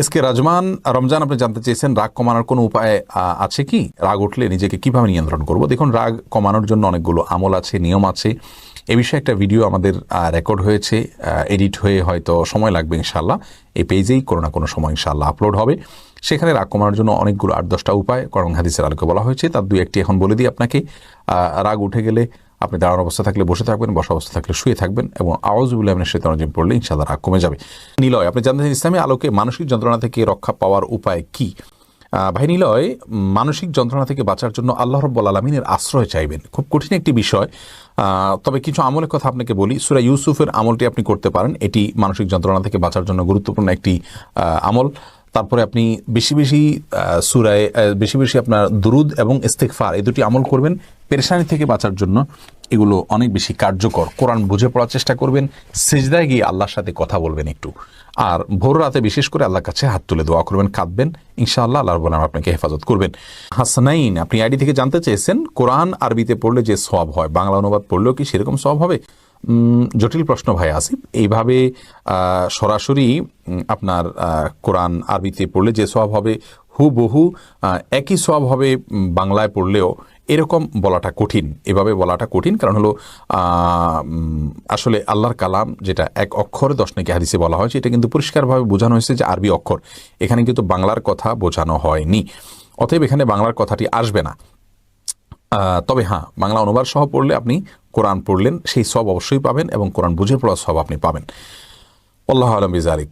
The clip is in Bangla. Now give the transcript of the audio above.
এসকে রাজমান রমজান, আপনি জানতে চেয়েছেন রাগ কমানোর কোনো উপায় আছে কি? রাগ উঠলে নিজেকে কিভাবে নিয়ন্ত্রণ করব? দেখুন, রাগ কমানোর জন্য অনেকগুলো আমল আছে, নিয়ম আছে। এ বিষয়ে একটা ভিডিও আমাদের রেকর্ড হয়েছে, এডিট হয়ে হয়তো সময় লাগবে ইনশাল্লাহ। এই পেজেই কোনো না কোনো সময় ইনশাল্লাহ আপলোড হবে। সেখানে রাগ কমানোর জন্য অনেকগুলো 8-10টা উপায় কোরআন হাদিসের আলোকে বলা হয়েছে। তার দুই একটি এখন বলে দিই আপনাকে। রাগ উঠে গেলে আপনি দাঁড়ানো অবস্থা থাকলে বসে থাকবেন, বসা অবস্থা থাকলে শুয়ে থাকবেন এবং আউযুবিল্লাহি মিনাশ শাইতানির রাজিম পড়লে ইনশাআল্লাহ রাগ কমে যাবে। নিলয়, আপনি জানতে চান ইসলামী আলোকে মানসিক যন্ত্রণা থেকে রক্ষা পাওয়ার উপায় কি? ভাই নিলয়, মানসিক যন্ত্রণা থেকে বাঁচার জন্য আল্লাহ রাব্বুল আলামিনের আশ্রয় চাইবেন। খুব কঠিন একটি বিষয়, তবে কিছু আমলের কথা আপনাকে বলি। সূরা ইউসুফের আমলটি আপনি করতে পারেন, এটি মানসিক যন্ত্রণা থেকে বাঁচার জন্য গুরুত্বপূর্ণ একটি আমল। তারপরে আপনি বেশি বেশি সূরায় বেশি বেশি আপনার দুরুদ এবং ইস্তিগফার, এই দুটি আমল করবেন পেরেশানি থেকে বাঁচার জন্য। এগুলো অনেক বেশি কার্যকর। কোরআন বুঝে পড়ার চেষ্টা করবেন, সিজদায় গিয়ে আল্লাহর সাথে কথা বলবেন একটু, আর ভোর রাতে বিশেষ করে আল্লাহর কাছে হাত তুলে দোয়া করবেন, কাঁদবেন, ইনশাআল্লাহ আল্লাহ রাব্বুল আলামিন আপনাকে হেফাজত করবেন। হাসনাইন, আপনি আইডি থেকে জানতে চেয়েছেন কোরআন আরবিতে পড়লে যে সওয়াব হয়, বাংলা অনুবাদ পড়লেও কি সেরকম সওয়াব হবে? জটিল প্রশ্ন ভাই আসিফ। এইভাবে সরাসরি আপনার কোরআন আরবিতে পড়লে যে সওয়াব হবে হুবহু একই সওয়াব হবে বাংলায় পড়লেও, এরকম বলাটা কঠিন। এভাবে বলাটা কঠিন, কারণ হলো আসলে আল্লাহর কালাম যেটা এক অক্ষরে 10 নেকি হাদিসে বলা হয়েছে, এটা কিন্তু পরিষ্কারভাবে বোঝানো হয়েছে যে আরবি অক্ষর, এখানে কিন্তু বাংলার কথা বোঝানো হয়নি। অতএব এখানে বাংলার কথাটি আসবে না। তবে হ্যাঁ, বাংলা অনুবাদ সহ পড়লে আপনি কোরআন পড়লেন সেই সব অবশ্যই পাবেন এবং কোরআন বুঝে পড়ার সব আপনি পাবেন। আল্লাহু আ'লাম বিযালিক।